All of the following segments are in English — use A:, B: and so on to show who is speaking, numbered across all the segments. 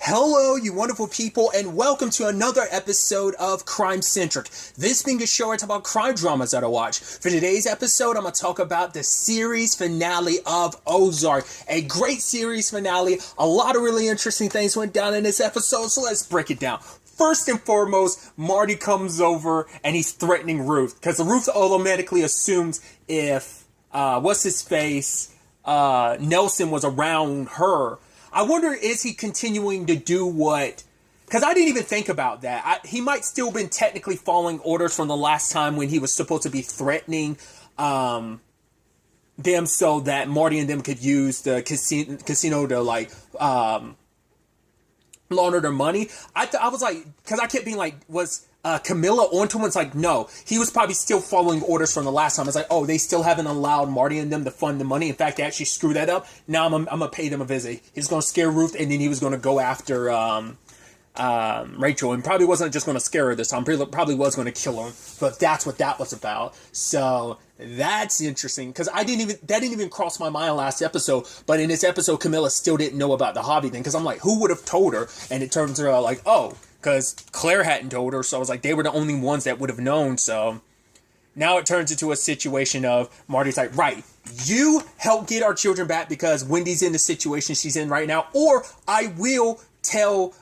A: Hello, you wonderful people, and welcome to another episode of Crime Centric. This being a show I talk about crime dramas that I watch. For today's episode, I'm going to talk about the series finale of Ozark. A great series finale. A lot of really interesting things went down in this episode, so let's break it down. First and foremost, Marty comes over and he's threatening Ruth, because Ruth automatically assumes if, Nelson was around her. I wonder, is he continuing to do what... Because I didn't even think about that. He might still been technically following orders from the last time when he was supposed to be threatening them so that Marty and them could use the casino to, launder their money. I was like... Because I kept being like, was... Camilla onto him. It's like, no, he was probably still following orders from the last time. It's like, oh, they still haven't allowed Marty and them to fund the money. In fact, they actually screwed that up. Now I'm gonna pay them a visit. He's gonna scare Ruth, and then he was gonna go after Rachel, and probably wasn't just gonna scare her this time. Probably was gonna kill her. But that's what that was about. So that's interesting, because that didn't even cross my mind last episode. But in this episode, Camilla still didn't know about the hobby thing, because I'm like, who would have told her? And it turns out like, oh, because Claire hadn't told her, so I was like, they were the only ones that would have known. So now it turns into a situation of Marty's like, right, you help get our children back because Wendy's in the situation she's in right now, or I will tell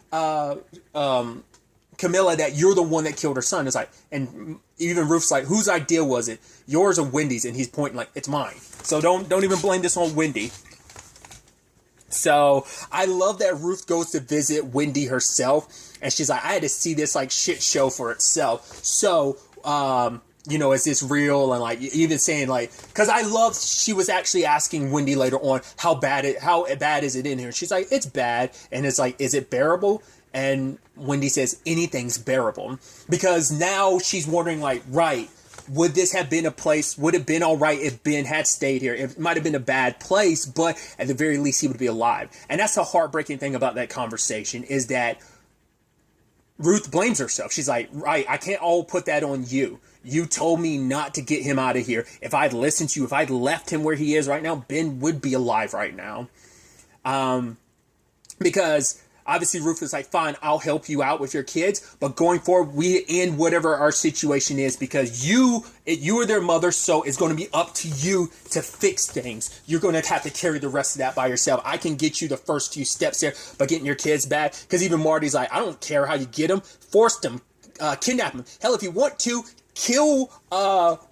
A: Camilla that you're the one that killed her son. It's like, and even Ruth's like, whose idea was it? Yours or Wendy's? And he's pointing like, it's mine. So don't even blame this on Wendy. So I love that Ruth goes to visit Wendy herself, and she's like, I had to see this like shit show for itself. So, is this real? And like even saying like, because I love, she was actually asking Wendy later on how bad is it in here? And she's like, it's bad. And it's like, is it bearable? And Wendy says anything's bearable, because now she's wondering like, right, would this have been a place, would it have been all right if Ben had stayed here? It might have been a bad place, but at the very least he would be alive. And that's the heartbreaking thing about that conversation, is that Ruth blames herself. She's like, right, I can't all put that on you. You told me not to get him out of here. If I'd listened to you, if I'd left him where he is right now, Ben would be alive right now. Because obviously, Ruth is like, fine, I'll help you out with your kids, but going forward, we end whatever our situation is, because you are their mother, so it's going to be up to you to fix things. You're going to have to carry the rest of that by yourself. I can get you the first few steps there by getting your kids back, because even Marty's like, I don't care how you get them, force them, kidnap them. Hell, if you want to, kill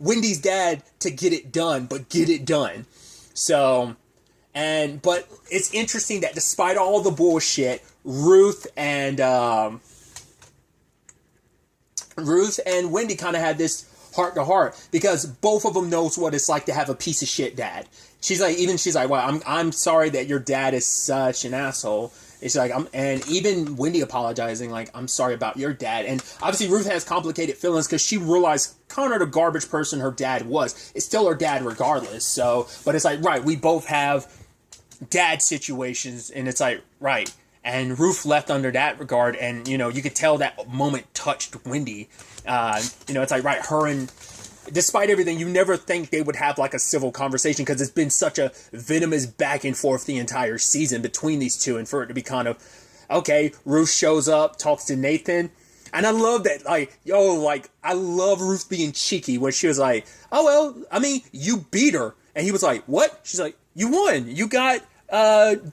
A: Wendy's dad to get it done, but get it done. So... but it's interesting that despite all the bullshit, Ruth and Wendy kind of had this heart to heart, because both of them knows what it's like to have a piece of shit dad. She's like, well, I'm sorry that your dad is such an asshole. It's like, and even Wendy apologizing, like, I'm sorry about your dad. And obviously Ruth has complicated feelings, because she realized kind of the garbage person her dad was. It's still her dad regardless. So, but it's like, right, we both have dad situations, and it's like, right. And Ruth left under that regard, and, you could tell that moment touched Wendy. It's like, right, her and, despite everything, you never think they would have, like, a civil conversation, because it's been such a venomous back and forth the entire season between these two, and for it to be kind of, okay, Ruth shows up, talks to Nathan, and I love that, I love Ruth being cheeky, when she was like, oh, well, you beat her, and he was like, what? She's like, you won, you got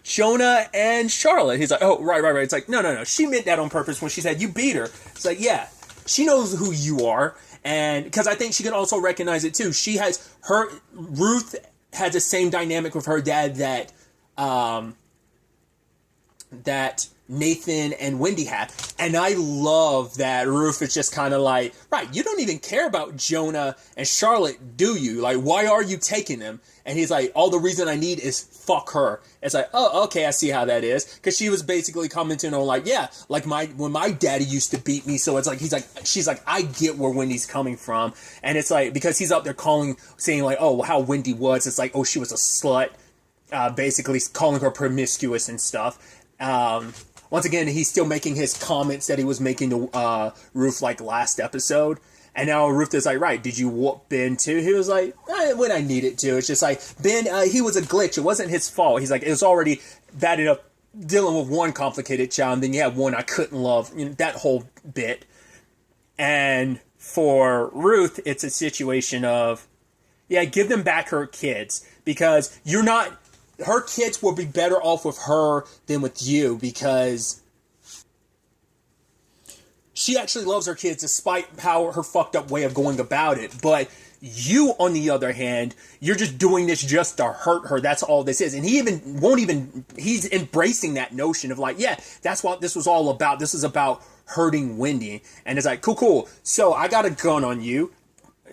A: Jonah and Charlotte. He's like, oh, right. It's like, no. She meant that on purpose when she said, you beat her. It's like, yeah, she knows who you are. And because I think she can also recognize it too. Ruth has the same dynamic with her dad that Nathan and Wendy have. And I love that Ruth is just kind of like, right, you don't even care about Jonah and Charlotte, do you? Like, why are you taking them? And he's like, all the reason I need is fuck her. It's like, oh, okay, I see how that is. Because she was basically commenting on like, yeah, like when my daddy used to beat me. So it's like, she's like, I get where Wendy's coming from. And it's like, because he's up there saying like, oh, how Wendy was. It's like, oh, she was a slut. Basically calling her promiscuous and stuff. Once again, he's still making his comments that he was making to Ruth like last episode. And now Ruth is like, right, did you whoop Ben too? He was like, when I needed to. It's just like, Ben, he was a glitch. It wasn't his fault. He's like, it was already bad enough dealing with one complicated child, and then you have one I couldn't love, that whole bit. And for Ruth, it's a situation of, yeah, give them back her kids, because her kids will be better off with her than with you, because she actually loves her kids despite how her fucked up way of going about it. But you, on the other hand, you're just doing this just to hurt her. That's all this is. And he's embracing that notion of like, yeah, that's what this was all about. This is about hurting Wendy. And it's like, cool. So I got a gun on you.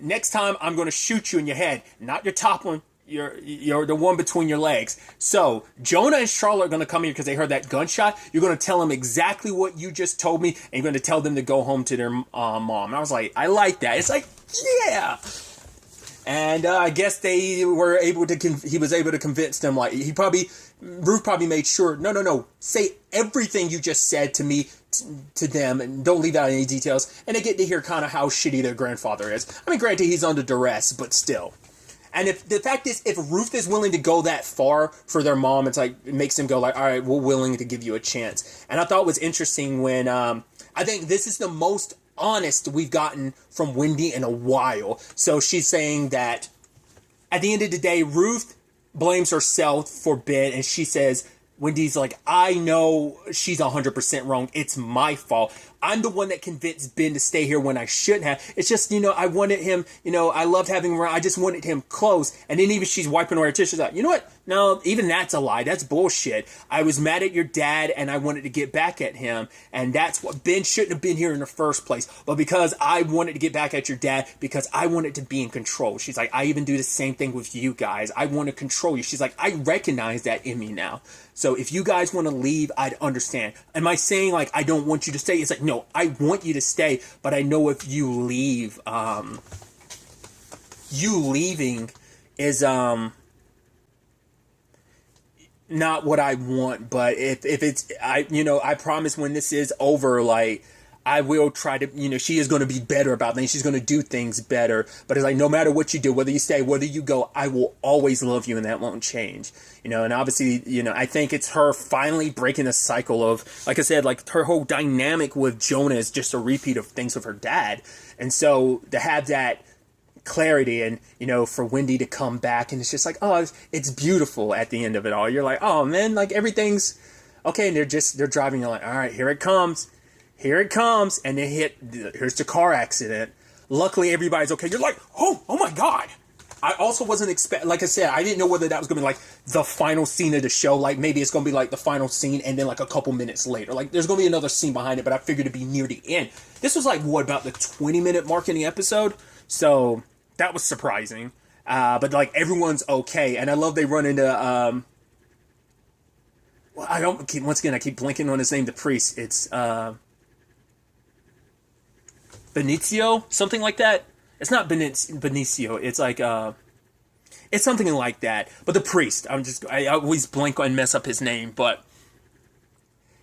A: Next time I'm going to shoot you in your head, not your top one. You're the one between your legs. So Jonah and Charlotte are going to come here because they heard that gunshot. You're going to tell them exactly what you just told me, and you're going to tell them to go home to their mom. And I was like, I like that. It's like, yeah. And I guess he was able to convince them, like, Ruth probably made sure, no, say everything you just said to me, to them, and don't leave out any details. And they get to hear kind of how shitty their grandfather is. I mean, granted, he's under duress, but still. And if the fact is, if Ruth is willing to go that far for their mom, it's like, it makes them go like, all right, we're willing to give you a chance. And I thought it was interesting when, I think this is the most honest we've gotten from Wendy in a while. So she's saying that at the end of the day, Ruth blames herself for Ben, and she says, Wendy's like, I know she's 100% wrong. It's my fault. I'm the one that convinced Ben to stay here when I shouldn't have. It's just, I wanted him, I loved having him around. I just wanted him close. And then even she's wiping away her tears. She's like, you know what? No, even that's a lie. That's bullshit. I was mad at your dad and I wanted to get back at him. And that's what Ben shouldn't have been here in the first place. But because I wanted to get back at your dad, because I wanted to be in control. She's like, I even do the same thing with you guys. I want to control you. She's like, I recognize that in me now. So if you guys want to leave, I'd understand. Am I saying like, I don't want you to stay? It's like, no, I want you to stay, but I know if you leave, you leaving is, not what I want. But if it's, I promise when this is over, like, I will try to, she is going to be better about things. She's going to do things better. But it's like, no matter what you do, whether you stay, whether you go, I will always love you, and that won't change. And obviously, I think it's her finally breaking the cycle of, like I said, like her whole dynamic with Jonah is just a repeat of things with her dad. And so to have that clarity and, for Wendy to come back, and it's just like, oh, it's beautiful at the end of it all. You're like, oh man, like everything's okay. And they're driving. You're like, all right, here it comes. Here it comes, and here's the car accident. Luckily, everybody's okay. You're like, oh my God. I also wasn't like I said, I didn't know whether that was going to be like the final scene of the show. Like maybe it's going to be like the final scene and then like a couple minutes later. Like there's going to be another scene behind it, but I figured it'd be near the end. This was like, about the 20-minute mark in the episode? So that was surprising. But like everyone's okay. And I love they run into, once again, I keep blinking on his name, the priest. It's, Benicio, something like that. It's not Benicio. It's like it's something like that. But the priest, I always blank and mess up his name. But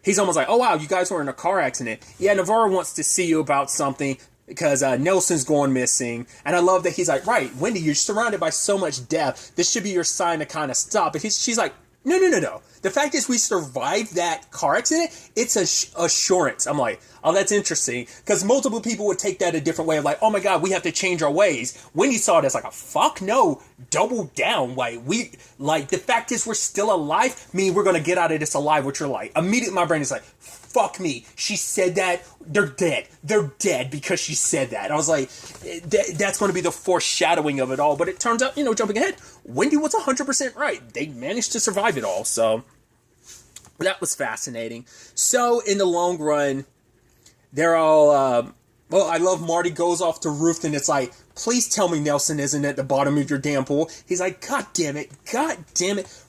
A: he's almost like, oh wow, you guys were in a car accident. Yeah, Navarro wants to see you about something because Nelson's going missing. And I love that he's like, right, Wendy, you're surrounded by so much death. This should be your sign to kind of stop. But she's like, no. The fact is we survived that car accident. It's assurance. I'm like, oh, that's interesting. Because multiple people would take that a different way of like, oh my God, we have to change our ways. Wendy saw it as like a fuck no, double down. The fact is we're still alive, meaning we're going to get out of this alive, which are like, immediately my brain is like, fuck me. She said that. They're dead. They're dead because she said that. I was like, that's going to be the foreshadowing of it all. But it turns out, jumping ahead, Wendy was 100% right. They managed to survive it all. So that was fascinating. So in the long run, they're all, I love Marty goes off to Ruth and it's like, please tell me Nelson isn't at the bottom of your damn pool. He's like, God damn it.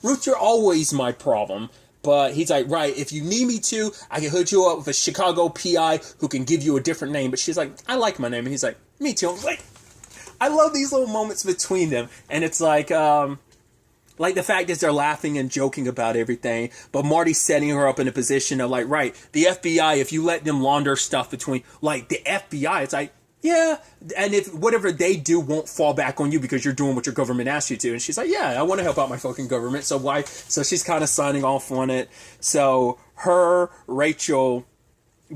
A: Ruth, you're always my problem. But he's like, right, if you need me to, I can hook you up with a Chicago PI who can give you a different name. But she's like, I like my name. And he's like, me too. I'm like, I love these little moments between them. And it's like the fact is they're laughing and joking about everything. But Marty's setting her up in a position of like, right, the FBI, if you let them launder stuff between, like the FBI, it's like, yeah, and if whatever they do won't fall back on you because you're doing what your government asked you to. And she's like, yeah, I want to help out my fucking government. So why? So she's kind of signing off on it. So Rachel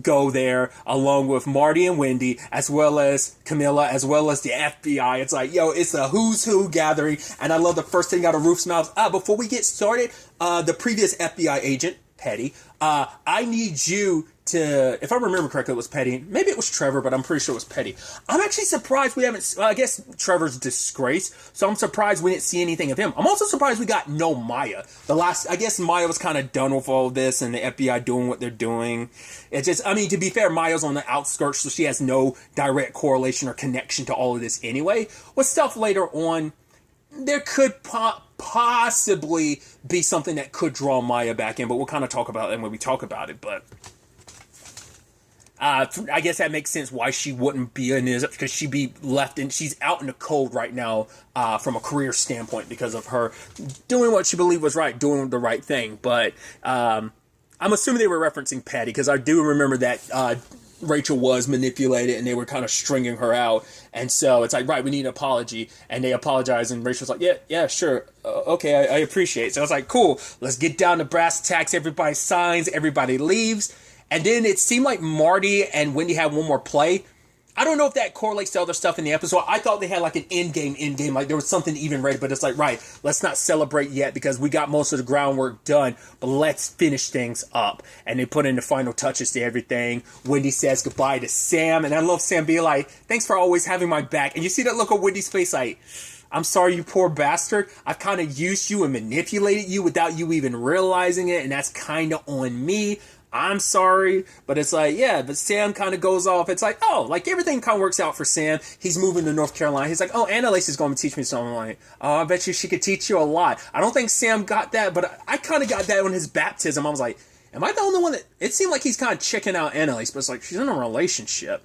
A: go there along with Marty and Wendy, as well as Camilla, as well as the FBI. It's like, yo, it's a who's who gathering. And I love the first thing out of Ruth's mouth. Before we get started, the previous FBI agent, Petty, I need you to, if I remember correctly, it was Petty. Maybe it was Trevor, but I'm pretty sure it was Petty. I'm actually surprised we haven't, I guess Trevor's disgraced, so I'm surprised we didn't see anything of him. I'm also surprised we got no Maya. I guess Maya was kind of done with all this and the FBI doing what they're doing. It's just, I mean, to be fair, Maya's on the outskirts, so she has no direct correlation or connection to all of this anyway. With stuff later on, there could possibly be something that could draw Maya back in, but we'll kind of talk about it when we talk about it, but I guess that makes sense why she wouldn't be in this, because she'd be left in, she's out in the cold right now, from a career standpoint because of her doing what she believed was right, doing the right thing. But, I'm assuming they were referencing Patty, because I do remember that, Rachel was manipulated and they were kind of stringing her out. And so it's like, right, we need an apology. And they apologize and Rachel's like, yeah, sure. Okay, I appreciate it. So I was like, cool, let's get down to brass tacks. Everybody signs, everybody leaves. And then it seemed like Marty and Wendy had one more play. I don't know if that correlates to other stuff in the episode. I thought they had like an end game, like there was something even ready, but it's like, right, let's not celebrate yet because we got most of the groundwork done, but let's finish things up. And they put in the final touches to everything. Wendy says goodbye to Sam, and I love Sam being like, thanks for always having my back. And you see that look on Wendy's face like, I'm sorry, you poor bastard. I've kind of used you and manipulated you without you even realizing it, and that's kind of on me. I'm sorry, but it's like, yeah, but Sam kind of goes off. It's like, oh, like everything kind of works out for Sam. He's moving to North Carolina. He's like, oh, Annalise is going to teach me something. Like, oh, I bet you she could teach you a lot. I don't think Sam got that, but I kind of got that on his baptism. I was like, am I the only one that, it seemed like he's kind of checking out Annalise, but it's like, she's in a relationship.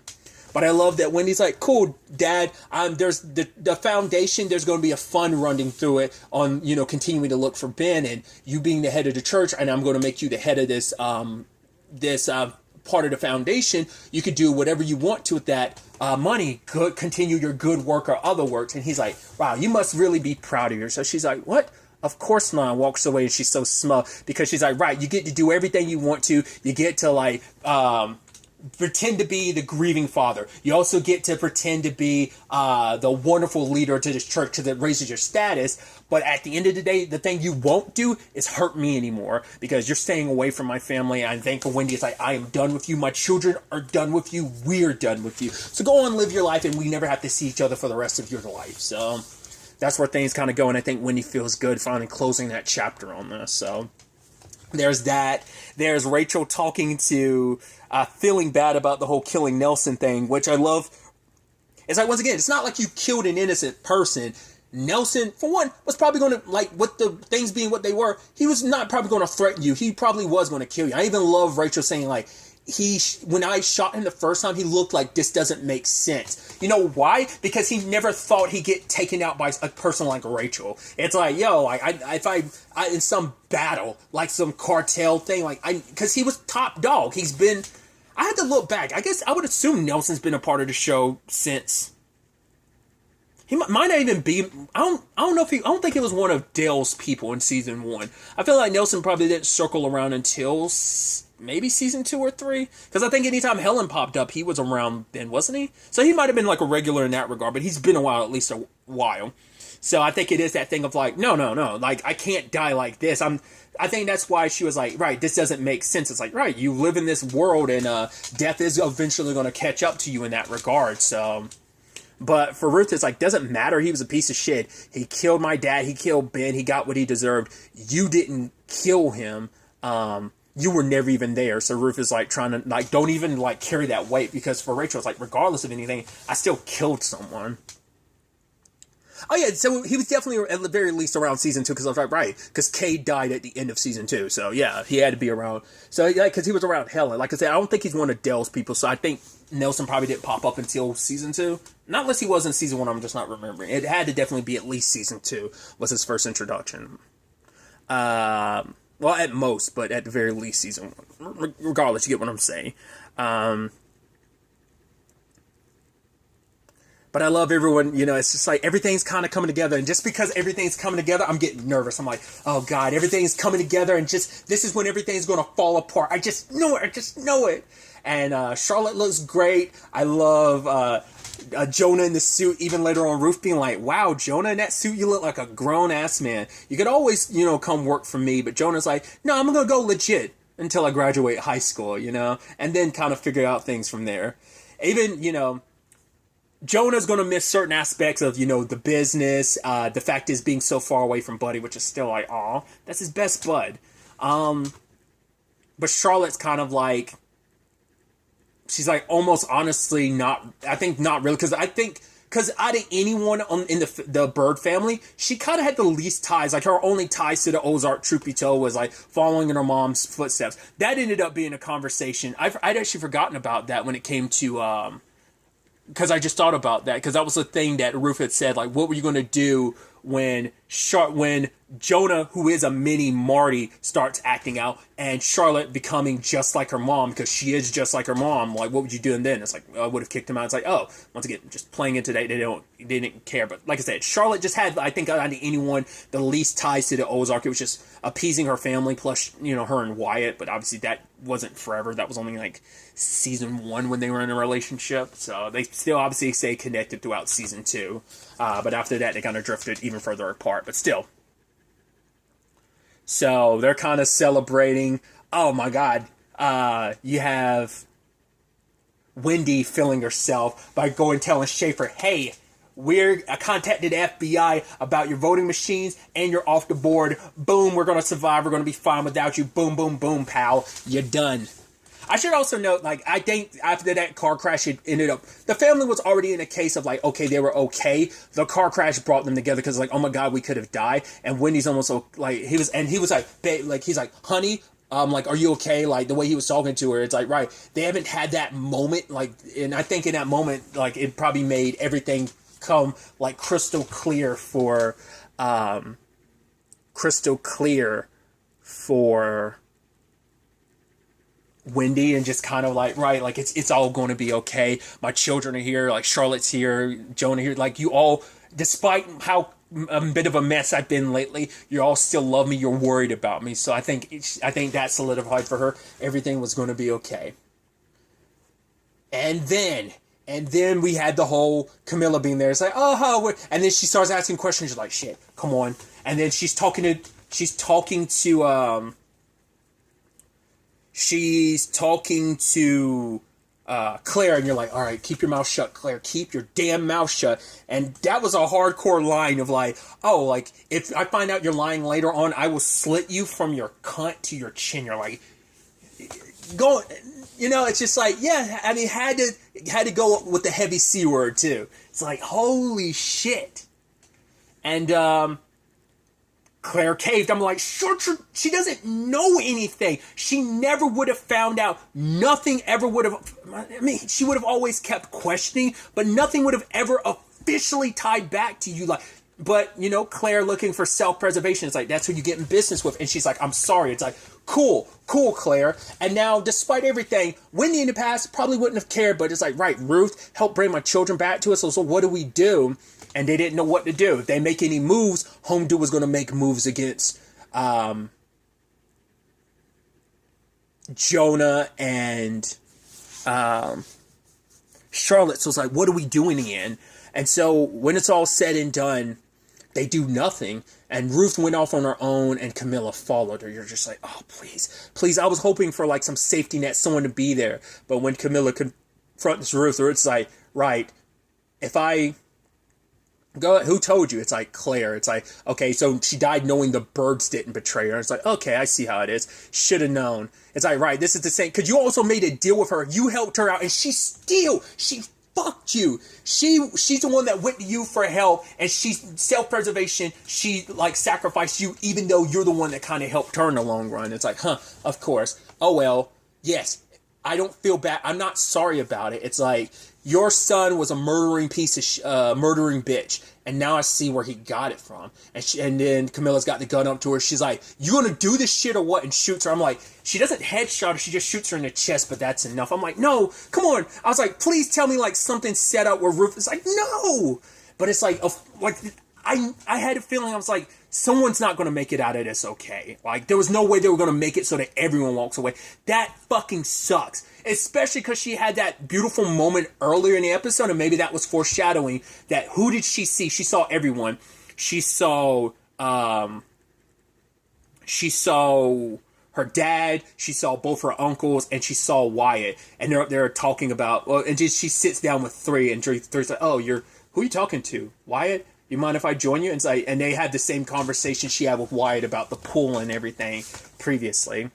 A: But I love that Wendy's like, cool, Dad, there's the foundation, there's going to be a fund running through it on, continuing to look for Ben, and you being the head of the church, and I'm going to make you the head of this part of the foundation. You could do whatever you want to with that money, continue your good work or other works. And he's like, wow, you must really be proud of yourself. So she's like, what? Of course not. Walks away and she's so smug because she's like, right, you get to do everything you want to. You get to like, pretend to be the grieving father. You also get to pretend to be the wonderful leader to this church because it raises your status. But at the end of the day, the thing you won't do is hurt me anymore because you're staying away from my family. I'm thankful Wendy is like, I am done with you. My children are done with you. We're done with you. So go on, live your life, and we never have to see each other for the rest of your life. So that's where things kind of go, and I think Wendy feels good finally closing that chapter on this. So there's that. There's Rachel talking to, feeling bad about the whole killing Nelson thing, which I love. It's like, once again, it's not like you killed an innocent person. Nelson, for one, was probably going to, like, with the things being what they were, he was not probably going to threaten you. He probably was going to kill you. I even love Rachel saying, like, when I shot him the first time, he looked like this doesn't make sense. You know why? Because he never thought he'd get taken out by a person like Rachel. It's like, yo, like, if I in some battle, like some cartel thing, like, because he was top dog. I had to look back. I guess I would assume Nelson's been a part of the show since. He might not even be. I don't think he was one of Dale's people in season 1. I feel like Nelson probably didn't circle around until maybe season 2 or 3. Because I think anytime Helen popped up, he was around then, wasn't he? So he might have been like a regular in that regard, but he's been a while, at least a while. So I think it is that thing of like, no, like I can't die like this. I think that's why she was like, right, this doesn't make sense. It's like, right, you live in this world and death is eventually going to catch up to you in that regard. So, but for Ruth, it's like, doesn't matter. He was a piece of shit. He killed my dad. He killed Ben. He got what he deserved. You didn't kill him. You were never even there. So Ruth is like trying to like, don't even like carry that weight, because for Rachel, it's like, regardless of anything, I still killed someone. Oh yeah, so he was definitely at the very least around season 2, because I was like, right, because Cade died at the end of season 2, so yeah, he had to be around. So yeah, because he was around Helen. Like I said, I don't think he's one of Dale's people, so I think Nelson probably didn't pop up until season 2. Not unless he was in season 1, I'm just not remembering. It had to definitely be at least season 2 was his first introduction. Well, at most, but at the very least season 1. Regardless, you get what I'm saying. But I love everyone, you know, it's just like everything's kind of coming together. And just because everything's coming together, I'm getting nervous. I'm like, oh God, everything's coming together. And just, this is when everything's going to fall apart. I just know it. I just know it. And Charlotte looks great. I love Jonah in the suit. Even later on, Ruth being like, wow, Jonah in that suit, you look like a grown-ass man. You could always, you know, come work for me. But Jonah's like, no, I'm going to go legit until I graduate high school, you know. And then kind of figure out things from there. Even, you know, Jonah's going to miss certain aspects of, you know, the business. The fact is being so far away from Buddy, which is still like, aw, that's his best bud. But Charlotte's kind of like, she's like almost honestly not, I think not really, because out of anyone in the Bird family, she kind of had the least ties. Like her only ties to the Ozark, truth be told, was like following in her mom's footsteps. That ended up being a conversation. I'd actually forgotten about that when it came to, because I just thought about that, because that was the thing that Ruth had said, like, what were you going to do when Jonah, who is a mini Marty, starts acting out, and Charlotte becoming just like her mom, because she is just like her mom, like, what would you do then? It's like, I would have kicked him out. It's like, oh, once again, just playing into that, they didn't care. But like I said, Charlotte just had, I think, out of anyone, the least ties to the Ozark. It was just appeasing her family, plus, you know, her and Wyatt, but obviously that wasn't forever. That was only like season 1 when they were in a relationship, so they still obviously stay connected throughout season 2, but after that they kind of drifted even further apart, but still. So they're kind of celebrating. Oh my God, you have Wendy feeling herself by going telling Schaefer, hey, I contacted the FBI about your voting machines, and you're off the board. Boom, we're going to survive. We're going to be fine without you. Boom, boom, boom, pal. You're done. I should also note, like, I think after that car crash, it ended up, the family was already in a case of, like, okay, they were okay. The car crash brought them together because, like, oh my God, we could have died. And Wendy's almost, like, he was like, babe, like, he's like, honey, like, are you okay? Like, the way he was talking to her, it's like, right, they haven't had that moment, like, and I think in that moment, like, it probably made everything come, like, crystal clear for Wendy, and just kind of like, right, like, it's all going to be okay. My children are here, like, Charlotte's here, Jonah here, like, you all, despite how a bit of a mess I've been lately, you all still love me, you're worried about me. So I think that solidified for her everything was going to be okay. And then we had the whole Camilla being there. It's like, oh, and then she starts asking questions. She's like, shit, come on. And then she's talking to Claire, and you're like, all right, keep your mouth shut, Claire. Keep your damn mouth shut. And that was a hardcore line of like, oh, like, if I find out you're lying later on, I will slit you from your cunt to your chin. You're like, go. You know, it's just like, yeah, I mean, had to go with the heavy C word too. It's like, holy shit. And Claire caved. I'm like, sure, she doesn't know anything. She never would have found out. Nothing ever would have, I mean, she would have always kept questioning, but nothing would have ever officially tied back to you. Like, but, you know, Claire looking for self-preservation. It's like, that's who you get in business with. And she's like, I'm sorry. It's like, cool, Claire. And now, despite everything, Wendy in the past probably wouldn't have cared, but it's like, right, Ruth helped bring my children back to us. So what do we do? And they didn't know what to do. If they make any moves, Homedoo was going to make moves against Jonah and Charlotte. So it's like, what are we doing again? And so when it's all said and done, they do nothing. And Ruth went off on her own, and Camilla followed her. You're just like, oh, please. I was hoping for like some safety net, someone to be there. But when Camilla confronts Ruth, it's like, right, if I go, who told you? It's like, Claire. It's like, okay, so she died knowing the birds didn't betray her. It's like, okay, I see how it is. Should have known. It's like, right, this is the same, because you also made a deal with her. You helped her out, and she fucked you. She's the one that went to you for help, and she's self-preservation. She, like, sacrificed you, even though you're the one that kind of helped her in the long run. It's like, of course. Oh, well, yes. I don't feel bad. I'm not sorry about it. It's like, your son was a murdering murdering bitch, and now I see where he got it from. And then Camilla's got the gun up to her. She's like, "You gonna do this shit or what?" And shoots her. I'm like, she doesn't headshot her. She just shoots her in the chest, but that's enough. I'm like, no, come on. I was like, please tell me like something set up where Ruth is like, no. But it's like I had a feeling, I was like, someone's not going to make it out of this okay. Like, there was no way they were going to make it so that everyone walks away. That fucking sucks. Especially because she had that beautiful moment earlier in the episode, and maybe that was foreshadowing that who did she see? She saw everyone. She saw her dad, she saw both her uncles, and she saw Wyatt. And they're up there talking about, well, and she sits down with Three, and Three's like, oh, who are you talking to? Wyatt? You mind if I join you? And, it's like, and they had the same conversation she had with Wyatt about the pool and everything previously.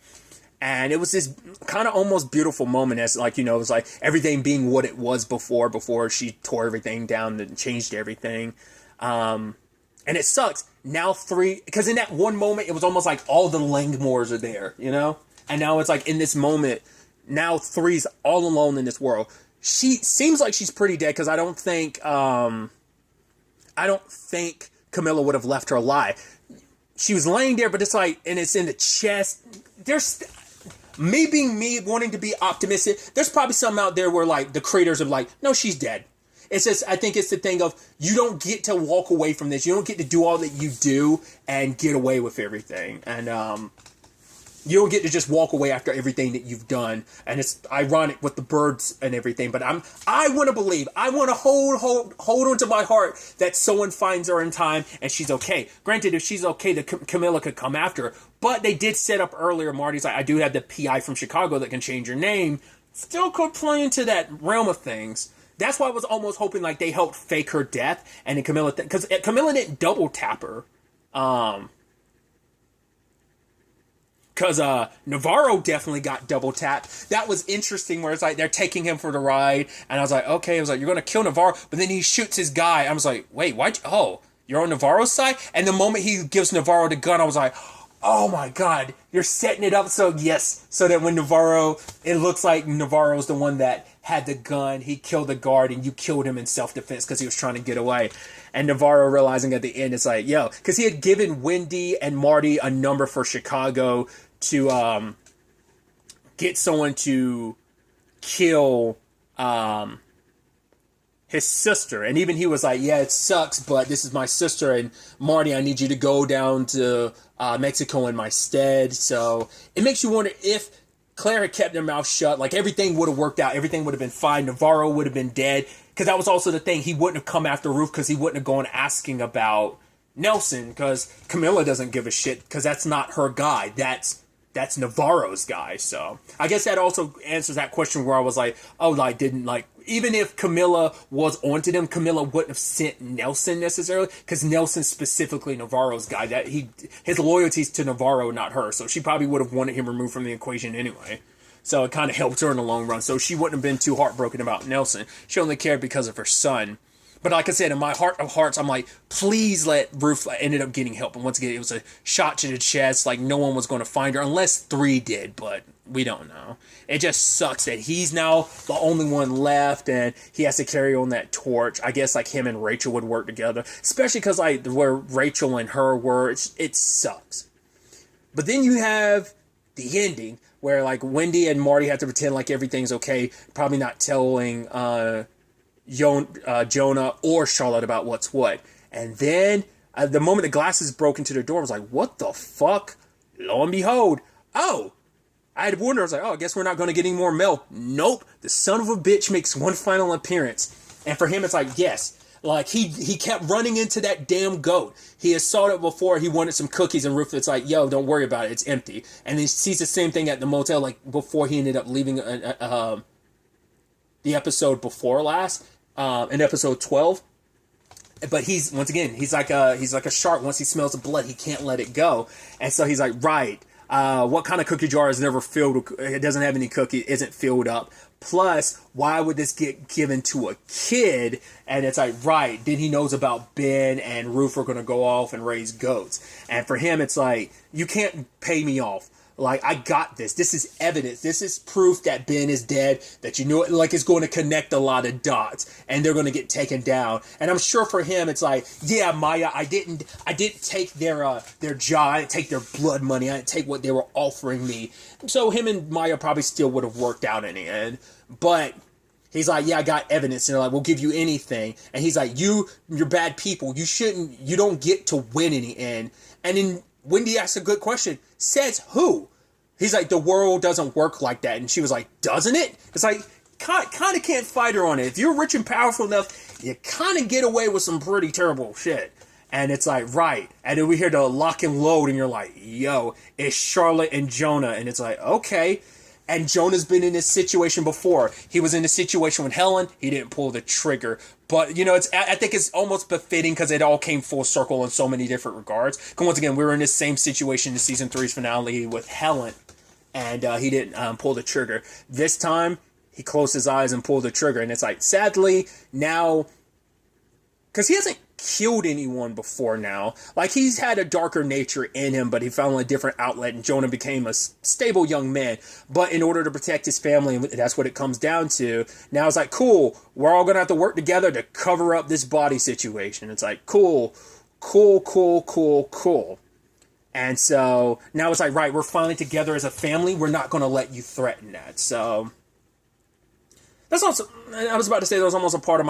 A: And it was this kind of almost beautiful moment as, like, you know, it was like everything being what it was before she tore everything down and changed everything. And it sucks. Now Three, because in that one moment, it was almost like all the Langmores are there, you know? And now it's like in this moment, now Three's all alone in this world. She seems like she's pretty dead, because I don't think Camilla would have left her alive. She was laying there, but it's like, and it's in the chest. There's me wanting to be optimistic. There's probably something out there where like the creators are like, no, she's dead. It's just, I think it's the thing of, you don't get to walk away from this. You don't get to do all that you do and get away with everything. And, you don't get to just walk away after everything that you've done. And it's ironic with the birds and everything, but I want to believe, I want to hold on to my heart that someone finds her in time and she's okay. Granted, if she's okay, Camilla could come after her. But they did set up earlier, Marty's like, I do have the PI from Chicago that can change your name. Still could play into that realm of things. That's why I was almost hoping like they helped fake her death, and then Camilla, because Camilla didn't double tap her. Because Navarro definitely got double tapped. That was interesting, where it's like they're taking him for the ride, and I was like, okay, I was like, you're gonna kill Navarro, but then he shoots his guy. I was like, wait, why? Oh, you're on Navarro's side? And the moment he gives Navarro the gun, I was like, oh my god, you're setting it up so that when Navarro, it looks like Navarro's the one that had the gun, he killed the guard, and you killed him in self-defense because he was trying to get away. And Navarro realizing at the end, it's like, yo, because he had given Wendy and Marty a number for Chicago to get someone to kill his sister. And even he was like, yeah, it sucks, but this is my sister, and Marty, I need you to go down to Mexico in my stead. So it makes you wonder if Claire had kept her mouth shut, like everything would have worked out, everything would have been fine, Navarro would have been dead. Because that was also the thing, he wouldn't have come after Ruth, because he wouldn't have gone asking about Nelson, because Camilla doesn't give a shit, because that's not her guy. That's Navarro's guy. So I guess that also answers that question where I was like, oh, like, even if Camilla was onto them, Camilla wouldn't have sent Nelson necessarily, because Nelson's specifically Navarro's guy. That his loyalty's to Navarro, not her. So she probably would have wanted him removed from the equation anyway. So it kind of helped her in the long run. So she wouldn't have been too heartbroken about Nelson. She only cared because of her son. But like I said, in my heart of hearts, I'm like, please let Ruth. Ended up getting help. And once again, it was a shot to the chest. Like, no one was going to find her unless Three did. But we don't know. It just sucks that he's now the only one left, and he has to carry on that torch. I guess like him and Rachel would work together. Especially because like where Rachel and her were, it sucks. But then you have the ending where like Wendy and Marty have to pretend like everything's okay. Probably not telling Jonah or Charlotte about what's what. And then the moment the glasses broke into the door, I was like, what the fuck? Lo and behold, oh, I had wondered, I was like, oh, I guess we're not going to get any more Mel. Nope, the son of a bitch makes one final appearance. And for him, it's like, yes. Like, he kept running into that damn goat. He has saw it before. He wanted some cookies, and Ruth, it's like, yo, don't worry about it. It's empty. And he sees the same thing at the motel, like, before he ended up leaving the episode before last, in episode 12. But he's, once again, he's like a shark. Once he smells the blood, he can't let it go. And so he's like, right, what kind of cookie jar is never filled? It doesn't have any cookie, isn't filled up. Plus, why would this get given to a kid? And it's like, right, then he knows about Ben and Ruth are going to go off and raise goats. And for him, it's like, you can't pay me off. Like, I got this. This is evidence. This is proof that Ben is dead, that like, it's going to connect a lot of dots, and they're going to get taken down. And I'm sure for him, it's like, yeah, Maya, I didn't take their job, I didn't take their blood money, I didn't take what they were offering me. So him and Maya probably still would have worked out in the end. But he's like, yeah, I got evidence. And they're like, we'll give you anything. And he's like, you're bad people. You don't get to win in the end. And then Wendy asks a good question. Says who? He's like, the world doesn't work like that. And she was like, doesn't it? It's like, kind of can't fight her on it. If you're rich and powerful enough, you kind of get away with some pretty terrible shit. And it's like, right. And then we hear the lock and load, and you're like, yo, it's Charlotte and Jonah. And it's like, okay. And Jonah's been in this situation before. He was in a situation with Helen. He didn't pull the trigger. But, I think it's almost befitting because it all came full circle in so many different regards. Because once again, we were in this same situation in season 3's finale with Helen. And he didn't pull the trigger. This time, he closed his eyes and pulled the trigger. And it's like, sadly, now... Because he hasn't killed anyone before now. Like, he's had a darker nature in him, but he found a different outlet, and Jonah became a stable young man. But in order to protect his family, and that's what it comes down to, now it's like, cool, we're all going to have to work together to cover up this body situation. It's like, cool. And so, now it's like, right, we're finally together as a family, we're not going to let you threaten that. So... That's also, I was about to say, there was almost a part of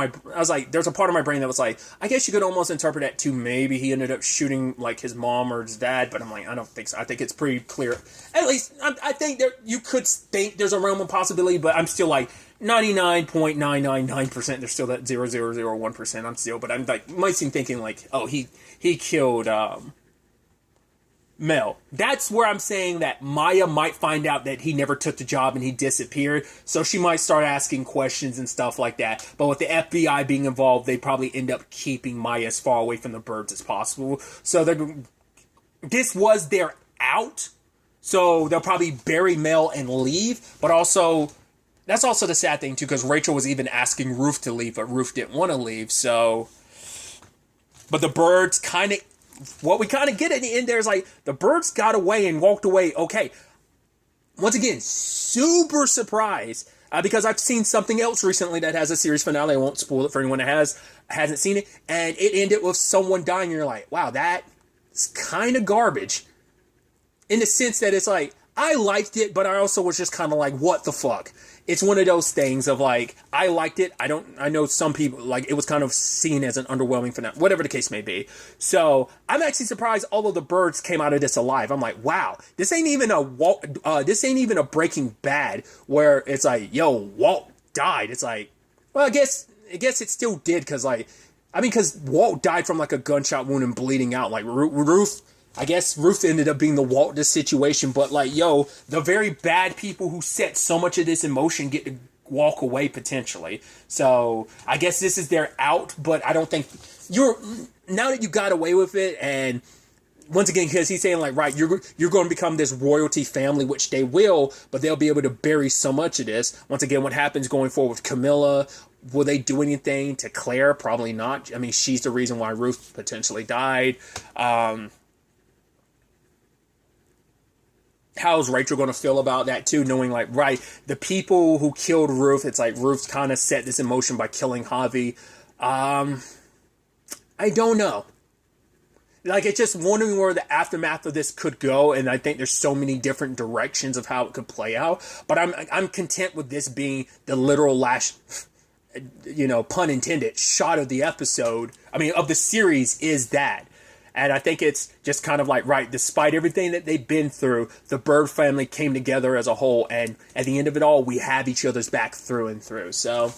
A: there's a part of my brain that was like, I guess you could almost interpret that too. Maybe he ended up shooting, like, his mom or his dad, but I'm like, I don't think so. I think it's pretty clear. At least, I think you could think there's a realm of possibility, but I'm still like, 99.999%, there's still that 0.0001%, I'm still, but I'm like, might seem thinking like, oh, he killed, Mel. That's where I'm saying that Maya might find out that he never took the job and he disappeared, so she might start asking questions and stuff like that. But with the FBI being involved, they probably end up keeping Maya as far away from the birds as possible. So this was their out, so they'll probably bury Mel and leave. But also, that's also the sad thing too, because Rachel was even asking Ruth to leave, but Ruth didn't want to leave. So, but the birds kind of... What we kind of get at the end there is like, the birds got away and walked away. Okay. Once again, super surprised. Because I've seen something else recently that has a series finale. I won't spoil it for anyone that hasn't seen it. And it ended with someone dying. And you're like, wow, that's kind of garbage. In the sense that it's like, I liked it, but I also was just kind of like, what the fuck? It's one of those things of like, I liked it. I know some people, like, it was kind of seen as an underwhelming finale, whatever the case may be. So I'm actually surprised all of the birds came out of this alive. I'm like, wow, this ain't even a Breaking Bad where it's like, yo, Walt died. It's like, well, I guess it still did. Cause because Walt died from like a gunshot wound and bleeding out. Like Ruth ended up being the Walt this situation, but like, yo, the very bad people who set so much of this in motion get to walk away potentially. So I guess this is their out, but I don't think now that you got away with it, and once again, because he's saying like, right, you're going to become this royalty family, which they will, but they'll be able to bury so much of this. Once again, what happens going forward with Camilla? Will they do anything to Claire? Probably not. I mean, she's the reason why Ruth potentially died. How's Rachel going to feel about that too, knowing like, right, the people who killed Ruth, it's like Ruth kind of set this in motion by killing Javi. I don't know. Like, it's just wondering where the aftermath of this could go, and I think there's so many different directions of how it could play out. But I'm content with this being the literal last, pun intended, shot of the episode. I mean, of the series is that. And I think it's just kind of like, right, despite everything that they've been through, the Bird family came together as a whole. And at the end of it all, we have each other's back through and through. So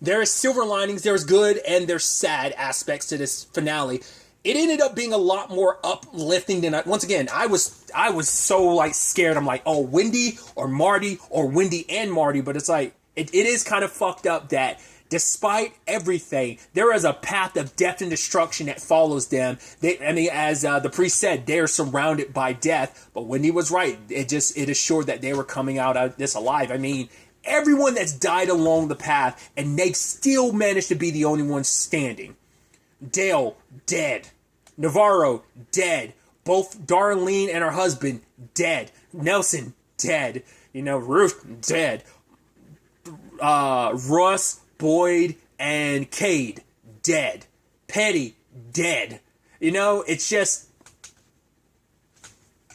A: there is silver linings. There's good and there's sad aspects to this finale. It ended up being a lot more uplifting than once again, I was so like scared. I'm like, oh, Wendy or Marty or Wendy and Marty. But it's like, it is kind of fucked up that despite everything, there is a path of death and destruction that follows them. As the priest said, they are surrounded by death. But Wendy was right. It assured that they were coming out of this alive. I mean, everyone that's died along the path, and they still managed to be the only ones standing. Dale, dead. Navarro, dead. Both Darlene and her husband, dead. Nelson, dead. Ruth, dead. Russ, Boyd, and Cade, dead. Petty, dead. It's just,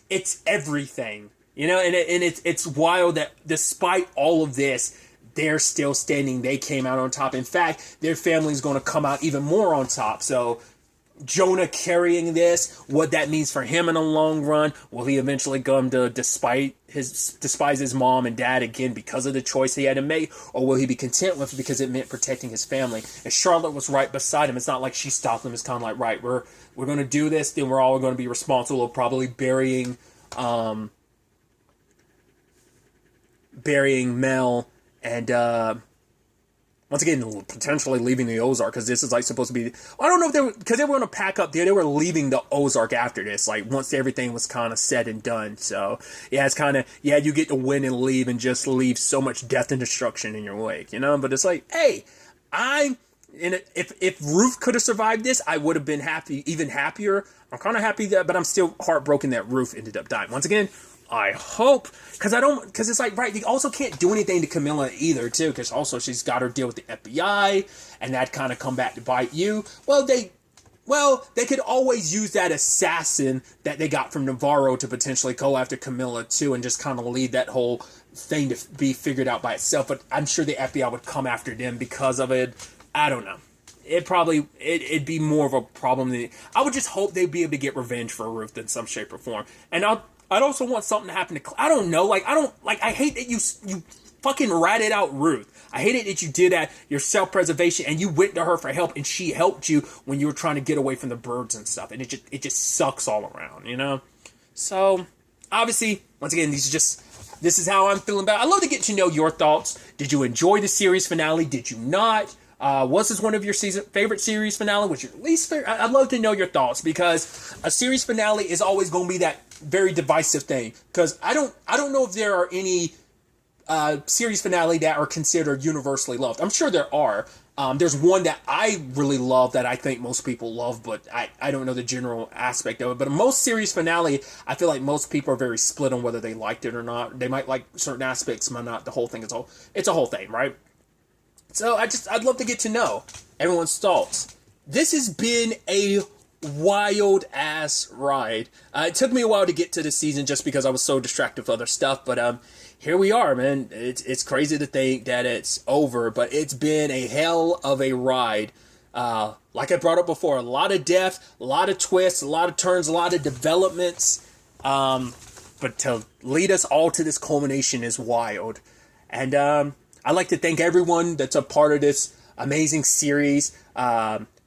A: it's everything. And it's wild that despite all of this, they're still standing. They came out on top. In fact, their family's going to come out even more on top. So Jonah carrying this, what that means for him in the long run. Will he eventually come to despise his mom and dad again because of the choice he had to make? Or will he be content with it because it meant protecting his family? And Charlotte was right beside him. It's not like she stopped him. It's kind of like, right, we're going to do this. Then we're all going to be responsible of probably burying Mel and once again, potentially leaving the Ozark, because this is like supposed to be, I don't know if because they were going to pack up there, they were leaving the Ozark after this, like once everything was kind of said and done. So yeah, it's kind of, yeah, you get to win and leave and just leave so much death and destruction in your wake, but it's like, hey, if Ruth could have survived this, I would have been happy, even happier. I'm kind of happy but I'm still heartbroken that Ruth ended up dying. Once again, I hope, because it's like, right, you also can't do anything to Camilla either, too, because also she's got her deal with the FBI, and that kind of come back to bite you. Well, they could always use that assassin that they got from Navarro to potentially go after Camilla, too, and just kind of leave that whole thing to be figured out by itself, but I'm sure the FBI would come after them because of it. I don't know. It'd be more of a problem than, I would just hope they'd be able to get revenge for Ruth in some shape or form. And I'd also want something to happen to, I don't know, I hate that you fucking ratted out Ruth. I hate it that you did that, your self-preservation, and you went to her for help, and she helped you when you were trying to get away from the birds and stuff, and it just sucks all around, So, obviously, once again, this is how I'm feeling about it. I'd love to get to know your thoughts. Did you enjoy the series finale? Did you not? Was this one of your favorite series finale? Was your least favorite? I'd love to know your thoughts, because a series finale is always going to be that very divisive thing. Because I don't know if there are any series finale that are considered universally loved. I'm sure there are. There's one that I really love that I think most people love, but I don't know the general aspect of it. But most series finale, I feel like most people are very split on whether they liked it or not. They might like certain aspects, might not the whole thing. It's a whole thing, right? So I'd love to get to know everyone's thoughts. This has been a wild ass ride. It took me a while to get to this season just because I was so distracted with other stuff, but here we are, man. It's crazy to think that it's over, but it's been a hell of a ride. Like I brought up before, a lot of death, a lot of twists, a lot of turns, a lot of developments. But to lead us all to this culmination is wild. And I'd like to thank everyone that's a part of this amazing series.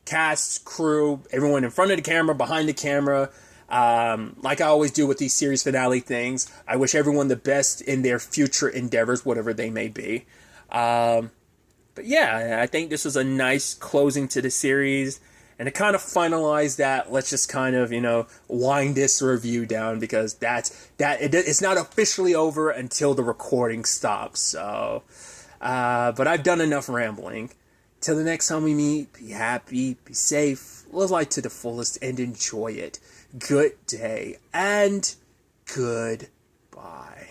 A: Cast, crew, everyone in front of the camera, behind the camera. Like I always do with these series finale things, I wish everyone the best in their future endeavors, whatever they may be. But yeah, I think this was a nice closing to the series. And to kind of finalize that, let's just kind of, wind this review down, because it's not officially over until the recording stops. So, but I've done enough rambling. Till the next time we meet, be happy, be safe, live life to the fullest, and enjoy it. Good day, and goodbye.